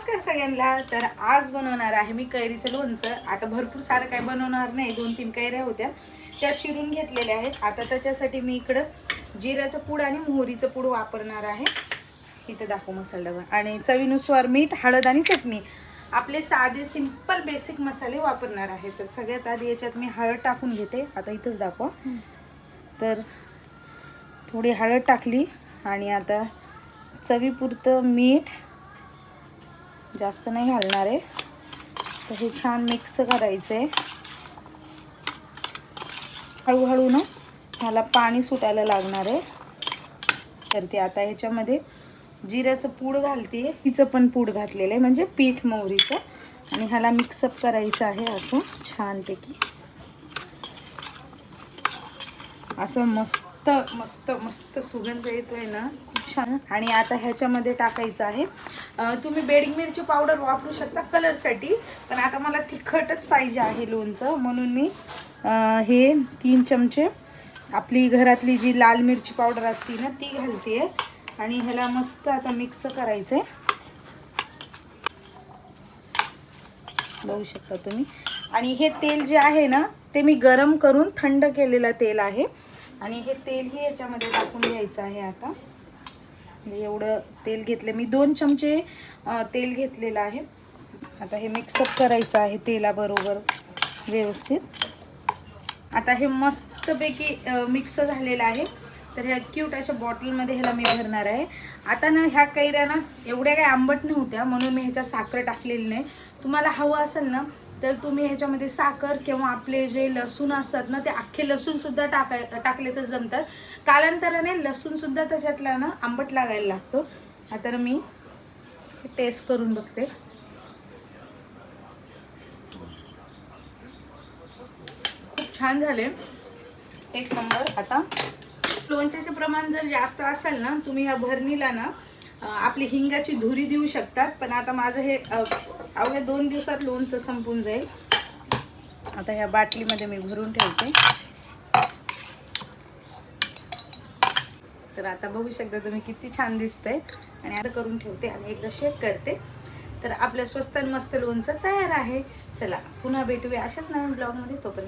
नमस्कार सगळ्यांना। तर आज बनवणार आहे मी कैरीचं लोणचं। आता भरपूर सारं काय बनवणार नाही, 2-3 कैऱ्या होत्या त्या चिरून घेतलेल्या आहेत। आता त्याच्यासाठी मी इकडं जिऱ्याचं पूड आणि मोहरीचं पूड वापरणार आहे। इथे दाखव मसाला डबा आणि चवीनुसार मीठ, हळद आणि चटणी, आपले साधे सिंपल बेसिक मसाले वापरणार आहे। तर सगळ्यात आधी याच्यात मी हळद टाकून घेते। आता इथंच दाखवा। तर थोडी हळद टाकली आणि आता चवीपुरतं मीठ, जास्त नाही घालणार आहे। तर हे छान मिक्स करायचं आहे। हळूहळू ना ह्याला पाणी सुटायला लागणार आहे। तर ते आता ह्याच्यामध्ये जिऱ्याचं पूड घालते, हिचं पण पूड घातलेलं आहे म्हणजे पीठ मोहरीचं, आणि ह्याला मिक्सअप करायचं आहे असं छानपैकी। असं मस्त मस्त मस्त सुगंध येतोय ना, खूप छान। आणि आता ह्याच्यामध्ये टाकायचं आहे, तुम्ही बेडगी मिरची पावडर वापरू शकता कलरसाठी, पण आता मला तिखटच पाहिजे आहे लोणचं, म्हणून मी हे 3 चमचे आपली घरातली जी लाल मिरची पावडर असते ना ती घालते आहे। आणि ह्याला मस्त आता मिक्स करायचं आहे, बघू शकता तुम्ही। आणि हे तेल जे आहे ना ते मी गरम करून थंड केलेलं तेल आहे, आणि हे तेलही याच्यामध्ये टाकून घ्यायचं आहे। आता एवढं तेल घेतलं मी, 2 चमचे तेल घेतलेलं आहे। आता हे मिक्सअप करायचं आहे तेलाबरोबर व्यवस्थित। आता हे मस्तपैकी मिक्स झालेलं आहे। तर ह्या क्यूट अशा बॉटलमध्ये ह्याला मी भरणार आहे। आता ना ह्या कैऱ्या ना एवढ्या काही आंबट नव्हत्या, म्हणून मी ह्याच्यात साखर टाकलेली नाही। तुम्हाला हवं असेल ना तर तुम्ही ह्याच्यामध्ये साखर किंवा आपले जे लसूण असतात ना ते अख्खे लसूण सुद्धा टाकले तर जमतात। कालांतराने लसूण सुद्धा त्याच्यातला ना आंबट लागायला लागतो। आता मी टेस्ट करून बघते। खूप छान झाले, एक नंबर। आता लोणच्याचे प्रमाण जर जास्त असेल ना तुम्ही ह्या भरणीला ना आपली हिंगाची धुरी देऊ शकतात, पण आता माझं हे अवघ्या 2 दिवसात लोणचं संपून जाईल। आता ह्या बाटलीमध्ये मी भरून ठेवते। तर आता बघू शकता तुम्ही किती छान दिसतंय, आणि आता करून ठेवते आणि एकदा शेक करते। तर आपलं स्वस्त आणि मस्त लोणचं तयार आहे। चला पुन्हा भेटूया अशाच नवीन ब्लॉगमध्ये, तोपर्यंत